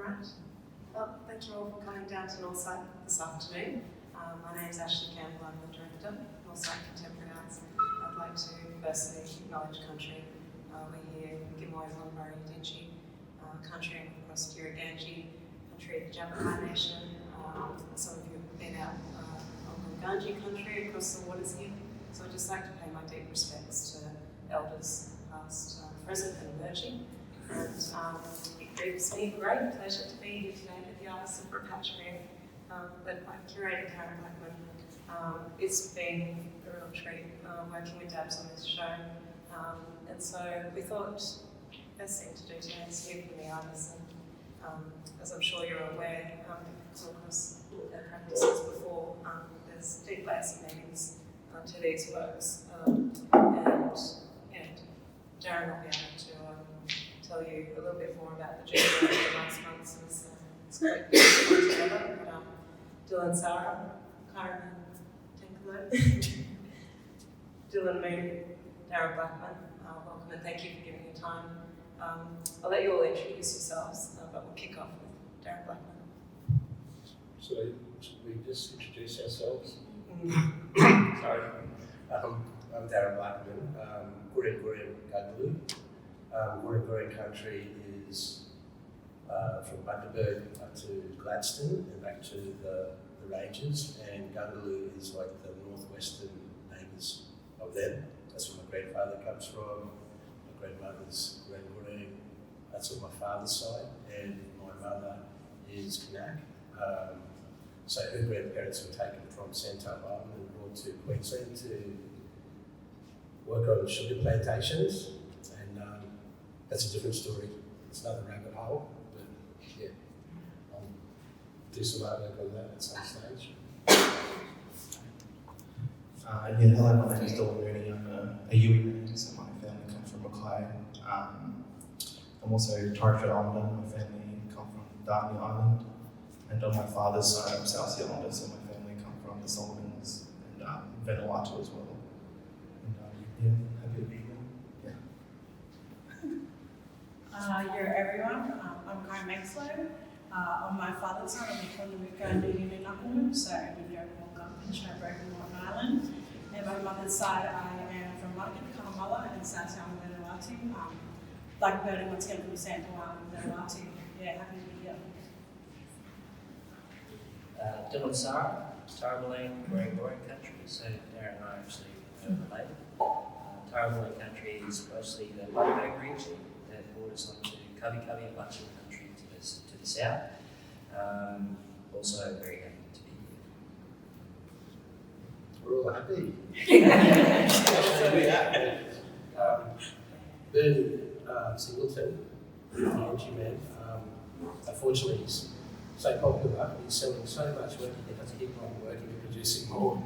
Right. Well, thank you all for coming down to Northside this afternoon. My name is Ashley Campbell, I'm the Director of Northside Contemporary Arts. I'd like to firstly acknowledge country. We're here in Gimwais, Lunbari, Dinchi, country and of course Kyrra country of the Jamaika Nation. Some of you have been out on Ganji country across the waters here. So I'd just like to pay my deep respects to elders past, present and emerging. And it's been a great pleasure to be here today with the artists of Repatriate, led by curator Karen BLACKMAN. It's been a real treat working with Dabs on this show. And so we thought the best thing to do today is hear from the artists. And as I'm sure you're aware, come across their practices before, there's deep layers of meanings to these works. And Darren will be able to tell you a little bit more about the journey over the last months. It's great to work together. But Dylan, SARRA, KYRA, Dylan, MOONEY, Darren BLACKMAN, welcome and thank you for giving me time. I'll let you all introduce yourselves, but we'll kick off with Darren BLACKMAN. So, should we just introduce ourselves? Sorry. I'm Darren BLACKMAN, Gurrin Guglu. Gurrin country is from Bundaberg up to Gladstone and back to the Ranges, and Gungaloo is like the northwestern neighbours of them. That's where my grandfather comes from. My grandmother's Gurrin. That's on my father's side, and my mother is Kanak. So her grandparents were taken from Santon Island and brought to Queensland to work on sugar plantations, and that's a different story. It's another rabbit hole, but yeah, I'll do some artwork on that at some stage. Hello, my name is MOONEY. I'm a Yui man, so my family comes from Mackay. I'm also Torres Strait Islander. My family come from Darney Island, and on my father's side, I'm South Sea Islander, so my family come from the Solomons and Vanuatu as well. And happy to be here. You're everyone. I'm MANCKTELOW. On my father's side, I'm from the DION in Nakamura, so I've been here in Northern Island. And my mother's side, I am from Kalamala and South Town Vanuatu. Blackbird and once again from Santon Island, Vanuatu. Yeah, happy to be here. Dylan, SARRA, Tarrabalene, Gurrin country, so Darren and I are actually related. Tarrabalene country is mostly the Bundaberg region that borders onto Kabi and Butcher country to the south. Also very happy to be here. We're all happy. Ben Singleton, the NG man, unfortunately he's so popular, he's selling so much work, he has to keep on working and producing more.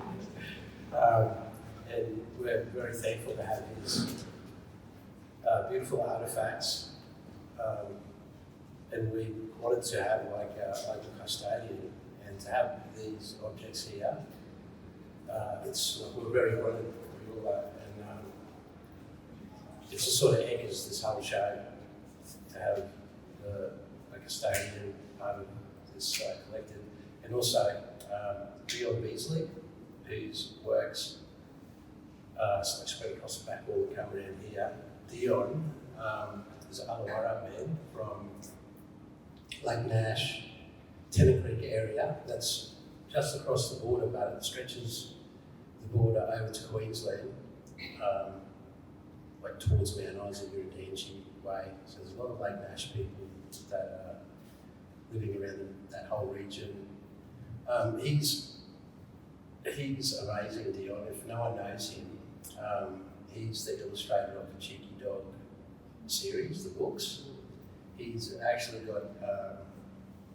And we're very thankful to have his beautiful artifacts. And we wanted to have like a local custodian and to have these objects here. We're very honored for all that, and it just sort of echoes this whole show to have a custodian part of this collected, and also DION BEASLEY, whose works spread across the back wall and come around here. DION is an Arawara man from Lake Nash, Tennant Creek area. That's just across the border, but it stretches the border over to Queensland, like towards Mount Isa, Dangy way. So there's a lot of Lake Nash people that are living around that whole region. He's amazing, Dion. If no one knows him, he's the illustrator of the Cheeky Dog series, the books. He's actually got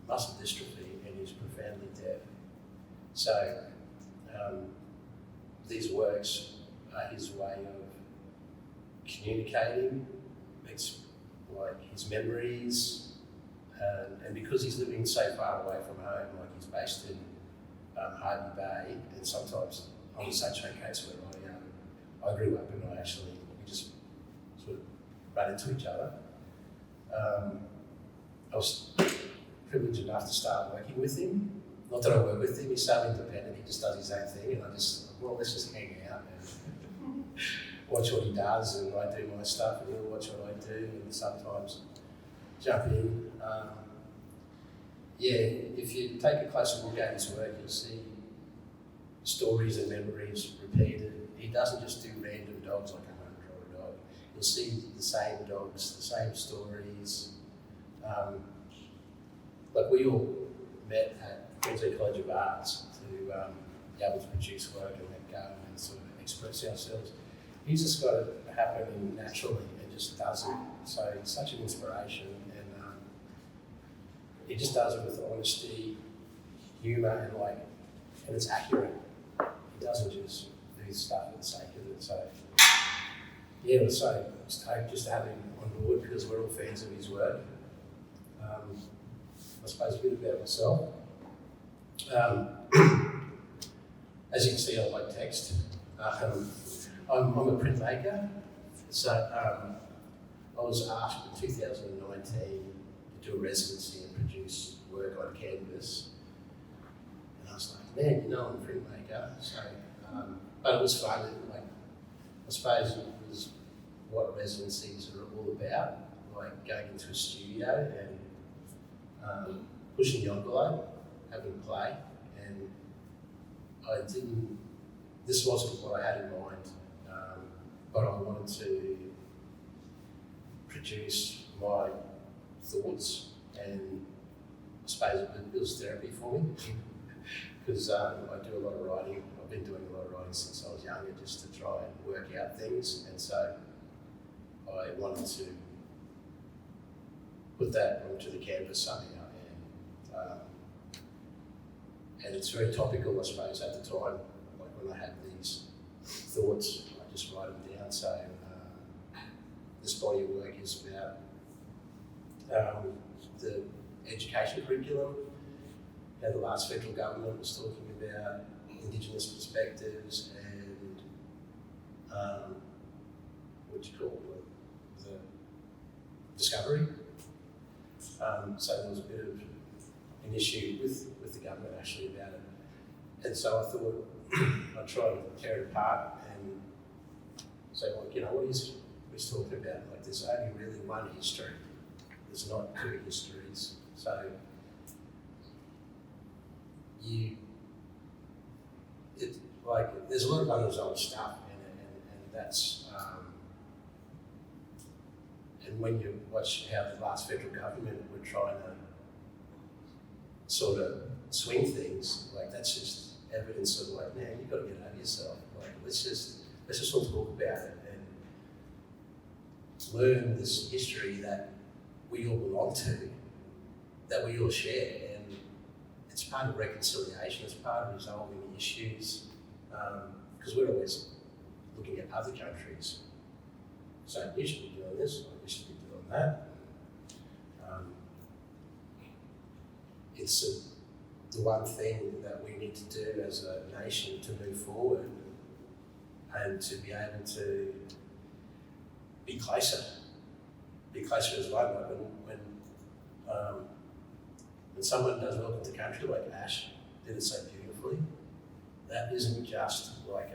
muscle dystrophy and he's profoundly deaf. So these works are his way of communicating. It's like his memories, and because he's living so far away from home, like he's based in Hardy Bay, and sometimes I'm in Sunshine Coast where I grew up, and we just sort of run into each other. I was privileged enough to start working with him. Not that I work with him, he's so independent, he just does his own thing, and I just, well, let's just hang out and watch what he does, and I do my stuff, and he'll watch what I do, and sometimes jump in. If you take a closer look at his work, you'll see stories and memories repeated. He doesn't just do random dogs like a hunter or a dog. You'll see the same dogs, the same stories. Like we all met at Queensland College of Arts to be able to produce work and let go and sort of express ourselves. He's just got it happening naturally and just does it. So he's such an inspiration, and he just does it with honesty, humour, and it's accurate. He doesn't just do stuff for the sake of it. So yeah, we're so stoked just to have him on board because we're all fans of his work. I suppose a bit about myself. As you can see on my text, I'm a printmaker. So I was asked in 2019 to do a residency and produce work on canvas. And I was like, man, I'm a printmaker. So, but it was fun. I suppose it was what residencies are all about, like going into a studio and pushing the envelope, having play, and this wasn't what I had in mind, but I wanted to produce my thoughts, and I suppose it was therapy for me, because I do a lot of writing. I've been doing a lot of writing since I was younger, just to try and work out things, and so I wanted to put that onto the canvas somehow. And it's very topical, I suppose, at the time. Like when I have these thoughts, I just write them down. So this body of work is about the education curriculum, how the last federal government was talking about Indigenous perspectives and the discovery. So there was a bit of an issue with the government actually about it. And so I thought I'd try to tear it apart and say, what is he's talking about? Like, there's only really one history. There's not two histories. So there's a lot of unresolved stuff in it, and that's and when you watch how the last federal government were trying to sort of swing things, like that's just evidence of like, man, you've got to get over yourself. Like let's just all talk about it and learn this history that we all belong to, that we all share, and it's part of reconciliation, it's part of resolving the issues, because we're always looking at other countries. So we should be doing this, or we should be doing that. It's the one thing that we need to do as a nation to move forward and to be able to be closer as one. Like when someone does welcome to country, like Ash did it so beautifully, that isn't just like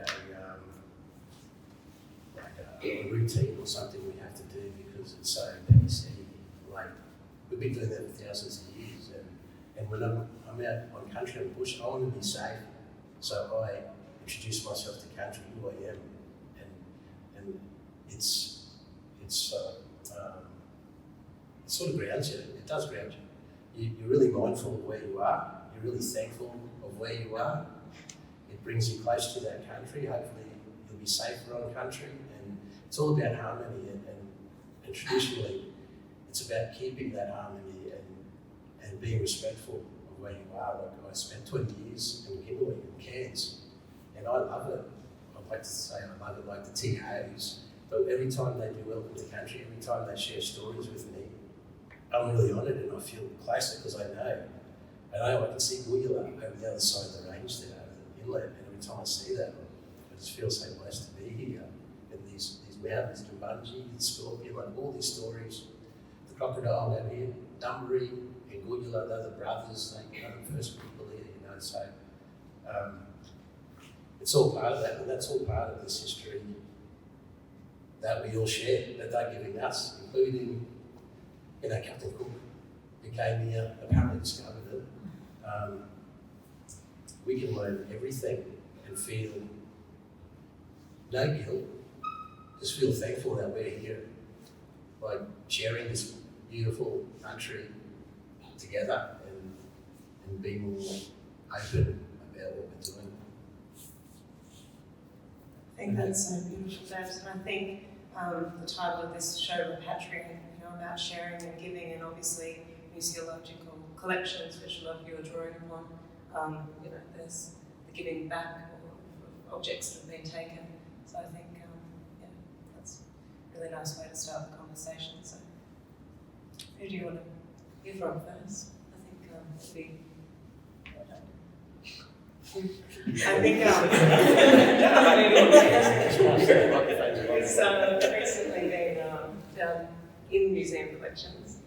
a routine or something we have to do because it's so PC. Like we've been doing that for thousands of years, and when I'm out on country and bush, I want to be safe. So I introduce myself to country, who I am, and it sort of grounds you. It does ground you. You're really mindful of where you are. You're really thankful of where you are. It brings you close to that country. Hopefully you'll be safer on country. And it's all about harmony. And traditionally, it's about keeping that harmony and being respectful of where you are. Like I spent 20 years in Kimberley, in Cairns, and I love it. I'd like to say I love it like the TAs. But every time they do welcome to country, every time they share stories with me, I'm really honoured and I feel closer because I can see Guyula over the other side of the range there, over the inlet, and every time I see that, I just feel so blessed to be here. And these mountains, Jumbunji, Scorpion, like all these stories, the crocodile out here, Dunbury and Goodula, they're the brothers, they are the first people here, you know, so it's all part of that, and that's all part of this history that we all share, that they're giving us, including, you know, Captain Cook, who came here, apparently discovered it. We can learn everything and feel no guilt, just feel thankful that we're here, like sharing this beautiful country together and be more open about what we're doing. I think that's so beautiful, Debs, and I think the title of this show, Repatriate, you know, about sharing and giving, and obviously museological collections, which a lot of you are drawing upon. You know, there's the giving back of objects that have been taken. So I think, yeah, that's a really nice way to start the conversation. So, who do you want to hear from first? I think it'd be. I think it's recently been done in museum collections.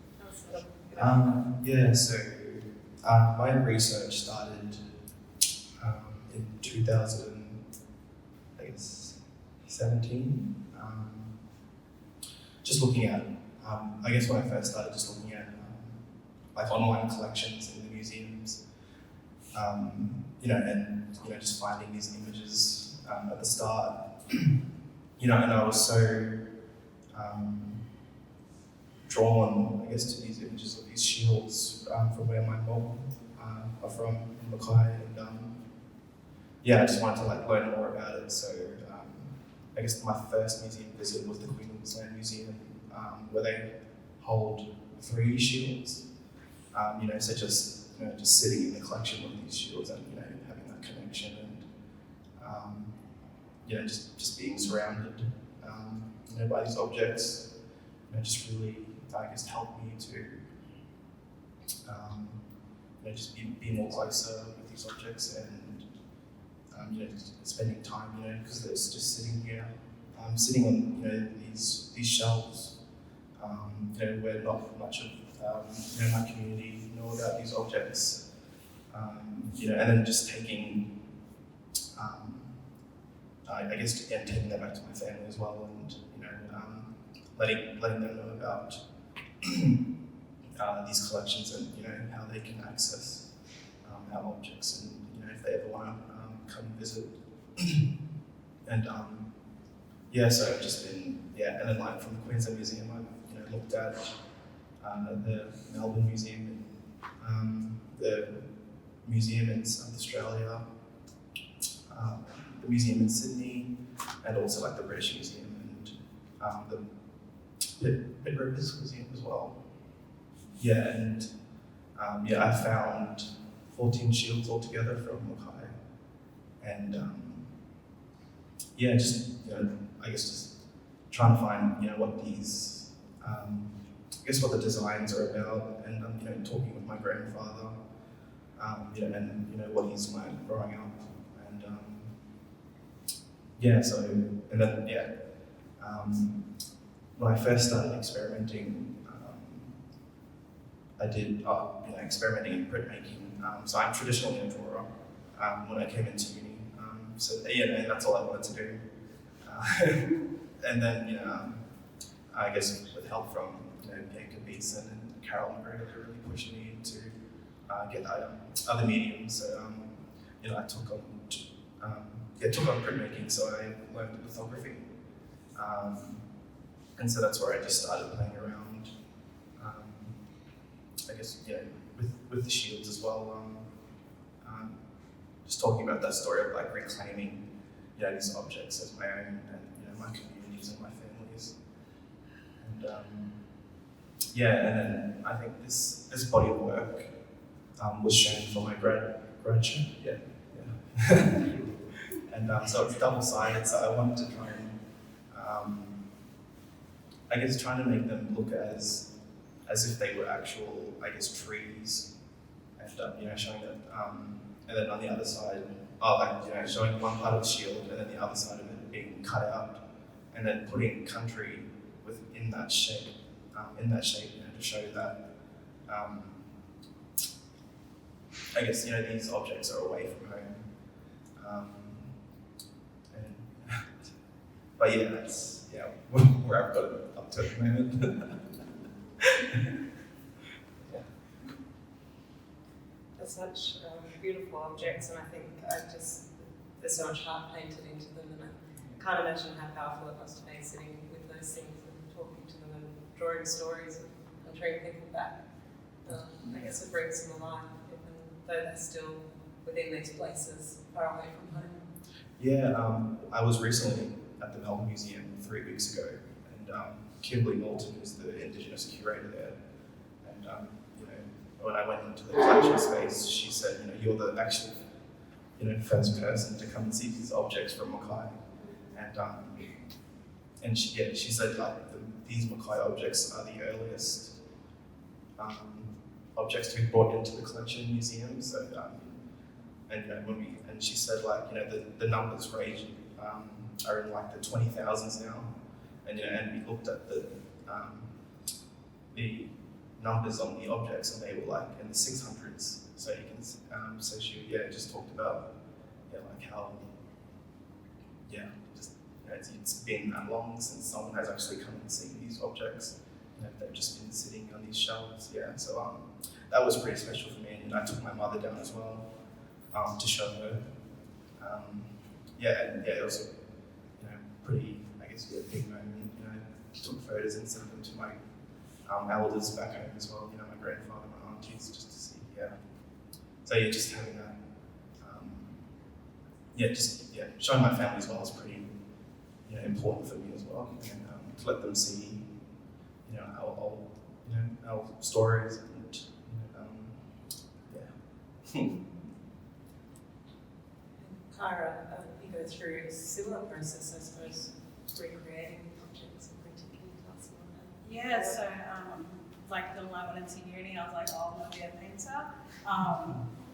Yeah, so my research started in 2017. Just looking at, I guess when I first started, just looking at like online collections in the museums, you know, and you know, just finding these images at the start, you know, and I was so drawn, I guess, to these images of these shields from where my mom are from, in Mackay, and yeah, I just wanted to like learn more about it. So I guess my first museum visit was the Queensland Museum, where they hold 3 shields. You know, so just sitting in the collection of these shields and you know having that connection and you know just being surrounded you know by these objects, you know, just really I guess helped me to you know just be more closer with these objects and you know spending time, you know, because it's just sitting here, sitting on you know these shelves, you know, where not much of you know, my community know about these objects, you know, and then just taking, I guess, again, taking that back to my family as well, and you know, letting them know about these collections and you know how they can access our objects, and you know if they ever want to come and visit, and yeah, so I've just been and then like from the Queensland Museum, I've you know looked at the Melbourne Museum, the museum in South Australia, the museum in Sydney, and also like the British Museum and the Pitt-Rivers Museum as well. Yeah, and I found 14 shields altogether from Mackay, and yeah, just you know, I guess just trying to find you know what these I guess what the designs are about, and you know, talking with my grandfather, you know, and you know what he's learned growing up, and yeah, so and then when I first started experimenting, I did you know experimenting in printmaking. So I'm traditionally a drawer when I came into uni, so yeah, that's all I wanted to do, and then you know I guess with help from Beasley and Carol McGregor really pushed me to get other mediums. So you know, I took on printmaking, so I learned lithography, and so that's where I just started playing around. I guess with the shields as well. Just talking about that story of like reclaiming these objects as my own, and my communities and my families, and and then I think this body of work was shown for my grad show, and so it's double-sided. So I wanted to try and trying to make them look as if they were actual trees, and showing that, and then on the other side, showing one part of the shield and then the other side of it being cut out, and then putting country within that shape, to show that, I guess, these objects are away from home. And but yeah, that's where I've got it up to at the moment. They're such beautiful objects, and I think there's so much heart painted into them, and I can't imagine how powerful it must be sitting with those things and talking to them and drawing stories and bringing people back. I guess it brings them alive, even though they're still within these places far away from home. Yeah, I was recently at the Melbourne Museum 3 weeks ago, and Kimberly Norton is the Indigenous curator there. And when I went into the collection space, she said, you're the actual, first person to come and see these objects from Mackay. And she said like these Mackay objects are the earliest objects to be brought into the collection museum. So and she said like the numbers range are in like the 20,000s now, and we looked at the numbers on the objects, and they were like in the 600s. So you can so she just talked about like how just it's been that long since someone has actually come and seen these objects. They've just been sitting on these shelves. So that was pretty special for me, and I took my mother down as well to show her. It was a pretty, I guess, big moment. Took photos and sent them to my elders back home as well. My grandfather, my aunties, just to see. So just having that. Showing my family as well is pretty, important for me as well, and to let them see, our stories and, KYRA, you go through a similar process, I suppose, recreating objects and printing. Can you tell us about that? Yeah, so like the when I went into uni, I was like, oh, I'm gonna be a painter.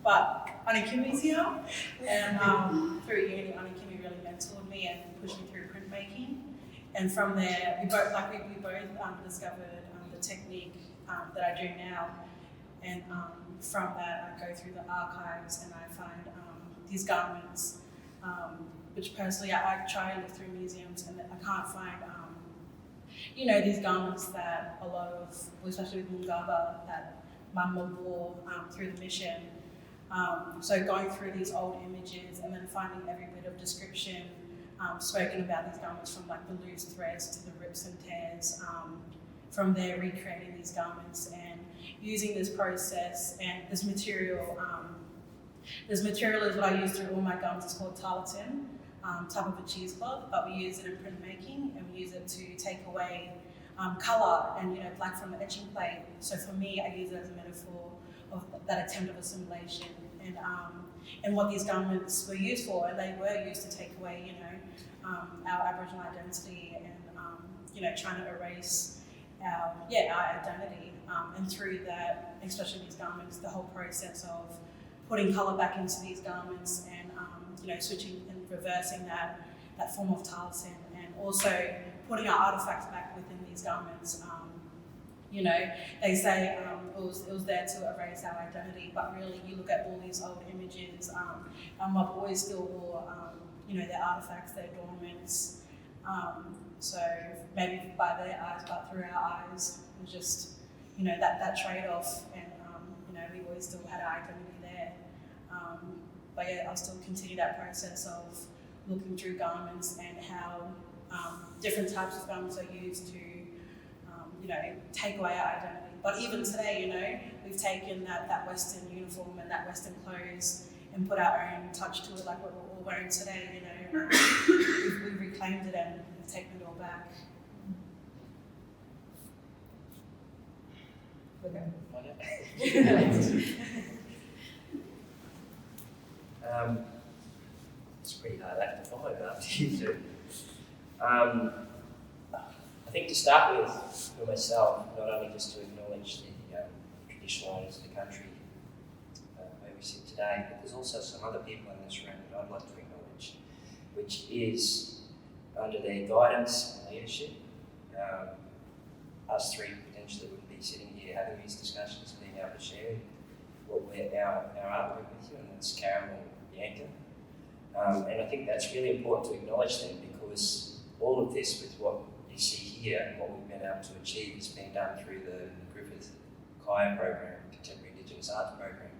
But Anakimi's here, and through uni, Anakimi really mentored me and pushed me through printmaking. And from there, we both discovered the technique that I do now. And from that, I go through the archives and I find these garments, which personally I try and look through museums, and I can't find, these garments that a lot of, especially with Mungaba, that Mama wore through the mission. So going through these old images and then finding every bit of description spoken about these garments, from like the loose threads to the rips and tears, from there recreating these garments and using this process and this material. This material is what I use through all my garments. It's called tarlatan, type of a cheesecloth, but we use it in printmaking, and we use it to take away colour and black from the etching plate. So for me, I use it as a metaphor of that attempt of assimilation, and what these garments were used for. And they were used to take away, our Aboriginal identity and trying to erase our identity. And through that, especially these garments, the whole process of putting colour back into these garments and switching and reversing that form of tarlatan, and also putting our artifacts back within these garments. They say it was there to erase our identity, but really you look at all these old images, my boys still wore their artifacts, their adornments. So maybe by their eyes, but through our eyes, it was just that trade-off, and we always still had our identity there. But I'll still continue that process of looking through garments and how different types of garments are used to take away our identity. But even today, we've taken that Western uniform and that Western clothes and put our own touch to it, like what we're all wearing today. We've reclaimed it and we've taken it all back. It's a pretty hard act to follow after you two. I think to start with, for myself, not only just to acknowledge the traditional owners of the country where we sit today, but there's also some other people in this room that I'd like to acknowledge, which is under their guidance and leadership, us three potentially wouldn't be sitting here having these discussions, being able to share our artwork with you, and that's Caramel and Bianca. And I think that's really important to acknowledge them, because all of this with what you see here and what we've been able to achieve has been done through the Griffith KYRA program, Contemporary Indigenous Arts program.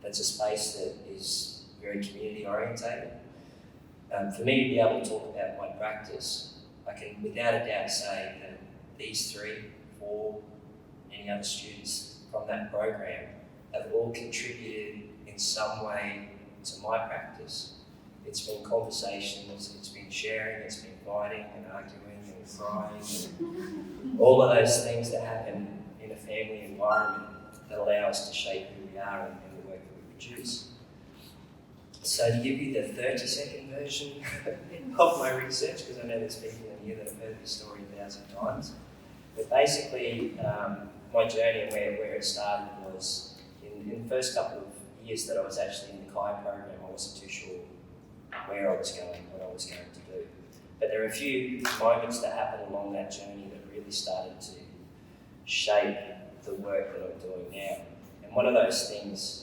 That's a space that is very community orientated. For me to be able to talk about my practice, I can without a doubt say that these 3, 4, any other students from that program have all contributed in some way to my practice. It's been conversations, it's been sharing, it's been fighting and arguing and crying, and all of those things that happen in a family environment that allow us to shape who we are and the work that we produce. So to give you the 30-second version of my research, because I know there's people in here that have heard this story 1,000 times, but basically my journey and where it started was in the first couple of years that I was actually in the KYRA program, I wasn't too sure where I was going, what I was going to do. But there are a few moments that happened along that journey that really started to shape the work that I'm doing now. And one of those things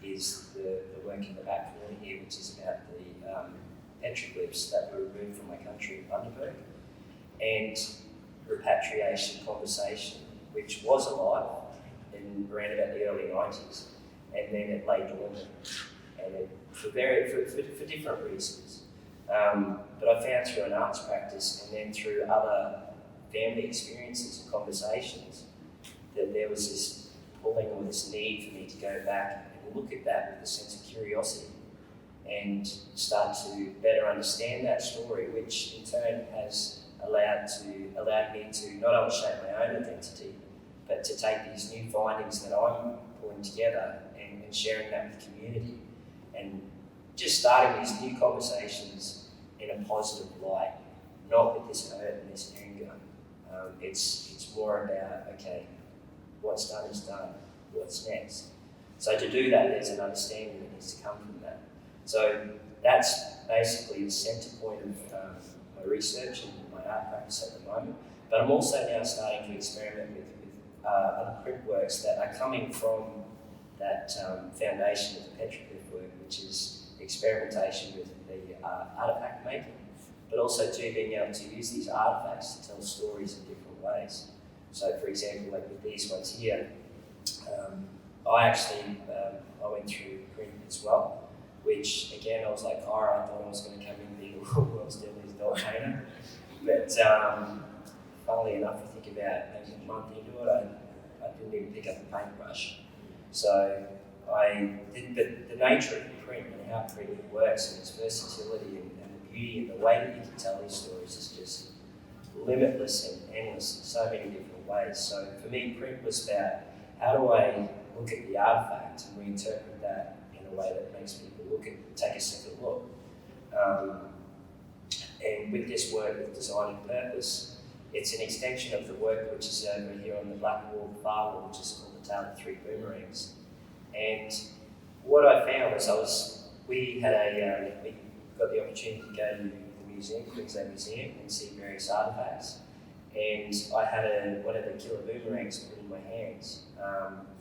is the work in the back corner here, which is about the petroglyphs that were removed from my country in Bundaberg, and repatriation conversation, which was alive in around about the early 90s, and then it lay dormant, and for different reasons. But I found through an arts practice and then through other family experiences and conversations that there was this pulling or this need for me to go back and look at that with a sense of curiosity and start to better understand that story, which in turn has allowed me to not only shape my own identity, but to take these new findings that I'm pulling together and sharing that with the community, and just starting these new conversations in a positive light, not with this hurt and this anger. It's more about, okay, what's done is done, what's next? So to do that, there's an understanding that needs to come from that. So that's basically the centre point of my research and my art practice at the moment. But I'm also now starting to experiment with other print works that are coming from that foundation of the petroglyph work, which is experimentation with the artefact making, but also too being able to use these artefacts to tell stories in different ways. So for example, like with these ones here, I went through print as well, which again, I was like, KYRA, I thought I was going to come in and be the world's deadliest dog painter. But funnily enough, I think about maybe a month into it, I didn't even pick up a paintbrush. So I did, but the nature of print and how print works and its versatility and the beauty and the way that you can tell these stories is just limitless and endless in so many different ways. So for me, print was about how do I look at the artifact and reinterpret that in a way that makes people take a second look. And with this work with design and purpose, it's an extension of the work which is over here on the black wall, far wall, which is called the Tale of Three Boomerangs. And what I found was we got the opportunity to go to the museum, Queensland Museum, and see various artefacts. And I had one of the killer boomerangs put in my hands,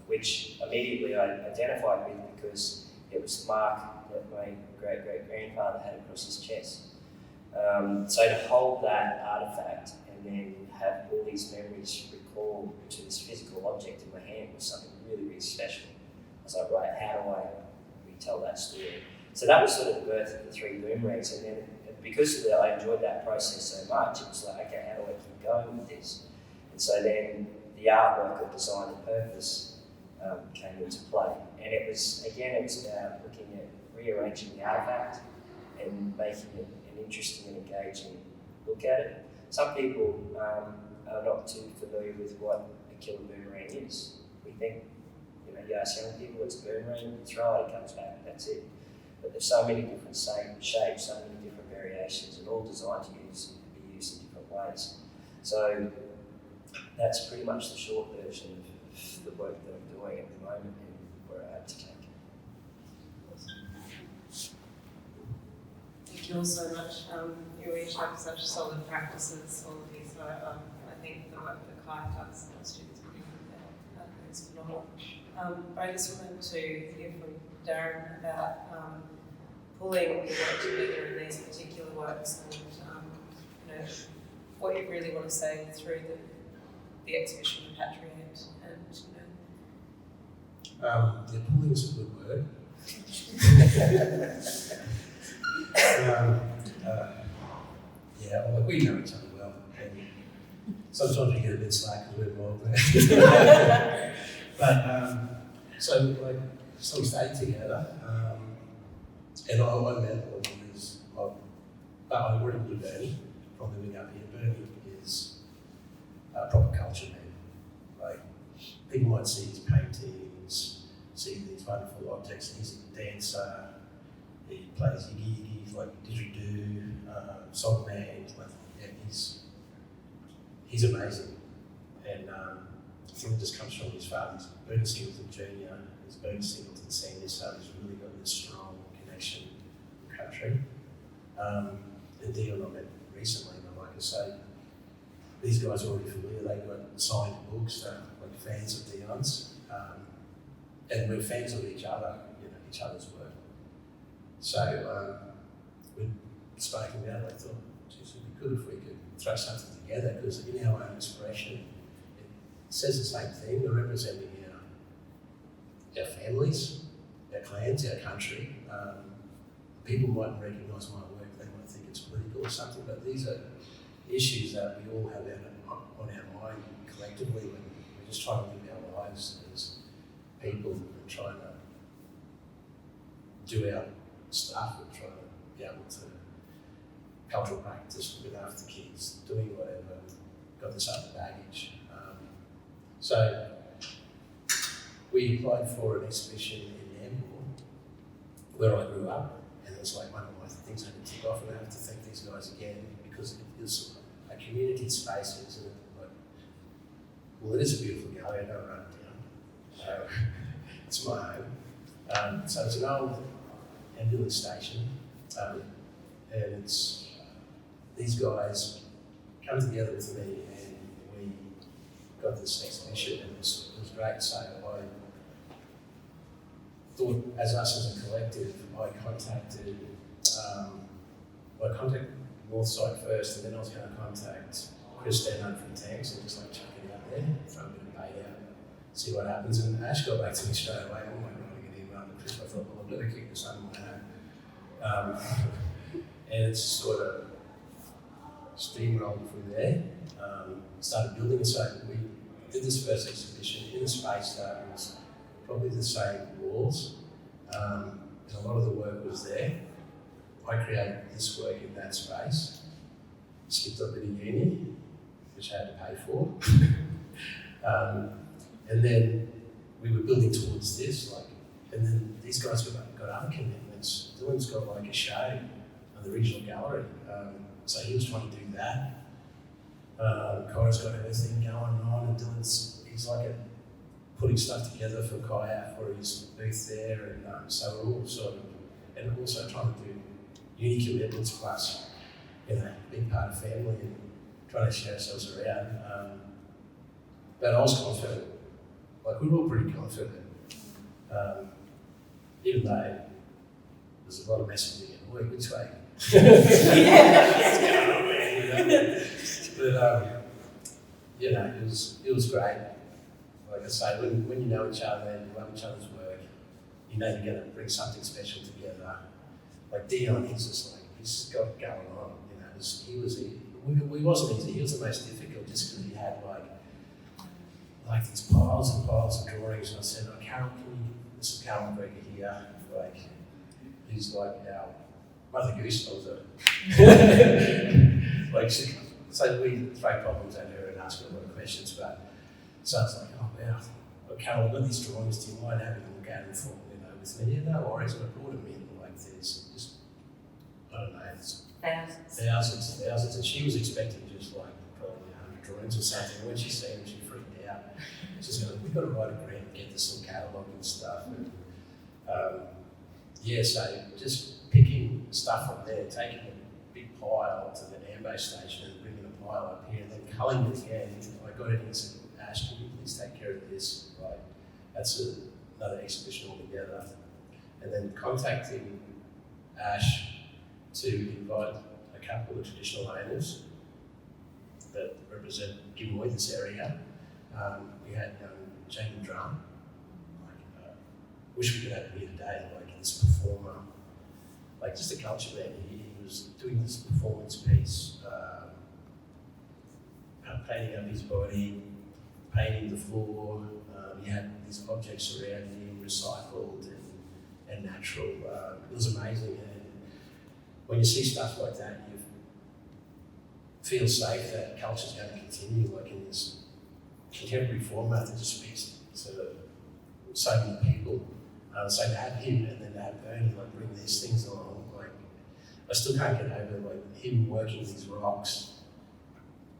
which immediately I identified with because it was the mark that my great-great-grandfather had across his chest. So to hold that artefact and then have all these memories recalled to this physical object in my hand was something really, really special. I was like, right, how do I retell that story? So that was sort of the birth of the Three Boomerangs, and then because of that, I enjoyed that process so much. It was like, okay, how do I keep going with this? And so then the artwork of design and purpose came into play. And it was about looking at rearranging the artifact and making it an interesting and engaging look at it. Some people are not too familiar with what a killer boomerang is. We think, you ask young people, it's a boomerang, you throw it, it comes back, that's it. But there's so many different shapes, so many different variations, and all designed to be used in different ways. So that's pretty much the short version of the work that I'm doing at the moment and where I have to take it. Thank you all so much. You each have such solid practices, all of you. So I think the work that Mackay does. Our students putting on there. It's phenomenal. But I just wanted to hear from Darren about pulling the work together in these particular works and you know, what you really want to say through the exhibition Repatriate and you know. Yeah, pulling is a good word. Yeah, well, we know each other well, and sometimes we get a bit slack because we're involved there. But so like, so we stayed together, and I met all these. But I really knew Bernie from living up here. Bernie is a proper culture man. Like, people might see his paintings, see these wonderful objects. He's a dancer. He plays yiggy, like didgeridoo, song band. Like, yeah, he's amazing, and I think it just comes from his father. He's Bernie Singleton Jr. He's Bernie Singleton Senior, so he's really got this strong connection with the country. And Dion I met recently, and like I say, these guys are already familiar. They got signed books, like fans of Dion's, and we're fans of each other, you know, each other's work. So we'd spoken about it. I thought, geez, it'd be good if we could throw something together, because in our own expression, it says the same thing. We're representing our families, our clans, our country. People might recognise my work, they might think it's political or something, but these are issues that we all have on our mind collectively when we're just trying to live our lives as people and trying to do our stuff and trying to be able to cultural practice, looking after the kids, doing whatever, got this other baggage. So we applied for an exhibition in Nambour, where I grew up, and it was like one of my things I had to tick off, and I have to thank these guys again, because it is a community space, isn't it? Like, well, it is a beautiful gallery, I don't run it down. It's my home. So it's an old ambulance station, and it's these guys come together with me, and we got this exhibition, and it was great. So I thought, as us as a collective, I contacted Northside first, and then I was going to contact Chris Stanhope from Tanks and just like chuck it out there, throw a bit of bait out, see what happens. And Ash got back to me straight away. Oh my God, I get email to Chris. I thought, well, I've got to kick this under my home. And it's sort of steamrolled from there. Started building it. So we did this first exhibition in a space that was probably the same walls. And a lot of the work was there. I created this work in that space. Skipped up at a uni, which I had to pay for. And then we were building towards this, and then these guys got other commitments. Dylan's got like a show at the regional gallery, so he was trying to do that. KYRA's got her thing going on, and he's like putting stuff together for KYAF for his booth there, and so we're all sort of, and also trying to do uni commitments plus, you know, big part of family and trying to share ourselves around. But I was confident, like we were all pretty confident, even though there's a lot of messaging at work, which way? What's going on, man? You know? But you know, it was great. Like I say, when you know each other and you love each other's work, you know you're going to bring something special together. Like Dion, he's just like, he's got going on. You know, he wasn't easy. He was the most difficult just because he had like these piles and piles of drawings. And I said, oh, Carol, this is Carol McGregor here. Like, he's like our Mother Goose of it. Like, so we throw problems at her and ask her a lot of questions. But so it's like, oh wow, well, Carol, I've got these drawings. Do you mind having a look at them for with me? Yeah, no worries. I brought them in. Like, there's just, I don't know, it's thousands. And she was expecting just like probably 100 drawings or something. And when she seen them, she freaked out. She's going, we've got to write a grant and get this little catalogue and stuff. And yeah, so just picking stuff from there, taking a big pile to the Nambo station and bringing a pile up here, and then culling it again. I got it and said, Ash, can you please take care of this? Right, that's another exhibition altogether. And then contacting Ash to invite a couple of traditional owners that represent Giveaway this area. We had Jamie Drum. Wish we could have him here today. Like this performer, like just a culture man. He was doing this performance piece, painting up his body, painting the floor. He had these objects around him, recycled and natural. It was amazing. And when you see stuff like that, you feel safe that culture's going to continue, like in this contemporary format that just speaks to so many people. So to have him and then to have Bernie like bring these things along, like I still can't get over like him working these rocks,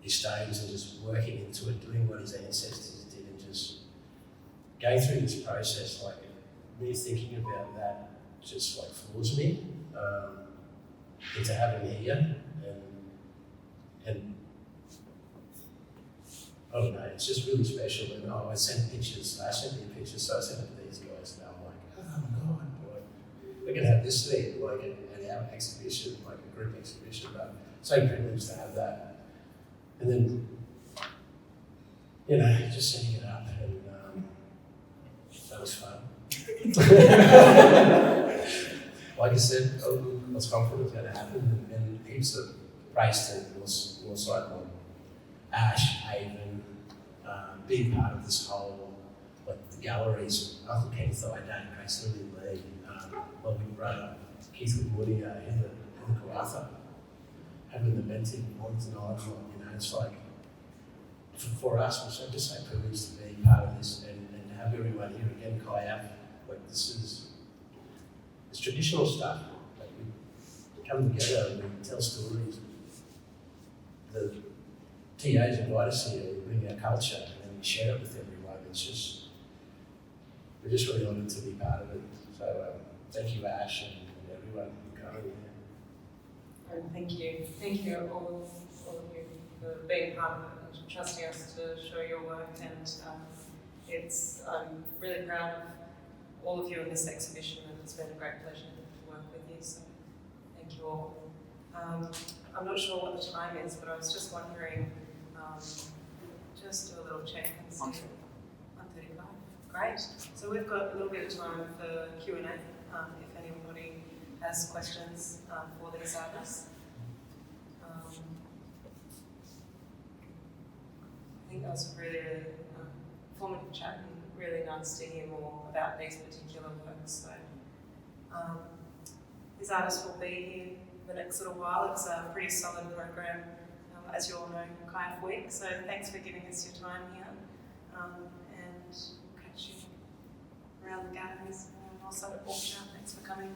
these stones, and just working into it, doing what his ancestors did, and just going through this process. Like me thinking about that just like floors me. And to have him here and I don't know, it's just really special. And I sent pictures, so I sent it to these guys, and I'm like, oh my God, like, we're going to have this thing, like at our exhibition, like a group exhibition, but so privileged to have that. And then, you know, just setting it up, and that was fun. Like I said, I was confident it was going to happen, and heaps of praise to your side on Ash, Haven, being part of this whole, like the galleries, Uncle Kenneth Dad, Grace Lily Lee, my big brother, Keith with MOONEY, Heather Kawartha, having the mentoring points and all, you know, it's like, for us, we're just so privileged to be part of this and to have everyone here again, KYAF, like it's traditional stuff. Like we come together and we tell stories. The TAs invite us here, we bring our culture and then we share it with everyone. It's just, we're just really honoured to be part of it. So thank you, Ash, and everyone for coming here. And thank you all of you for being part of it and trusting us to show your work. And I'm really proud of all of you in this exhibition, and it's been a great pleasure to work with you. So thank you all. I'm not sure what the time is, but I was just wondering, just do a little check and see. 1:35. Great. So we've got a little bit of time for Q&A, if anybody has questions for these artists. I think that was a really informative chat, and really nice to hear more about these particular works. So these artists will be here the next little while. It's a pretty solid program, as you all know, KYAF Week. So thanks for giving us your time here, and we'll catch you around the galleries and also at Auction. Thanks for coming.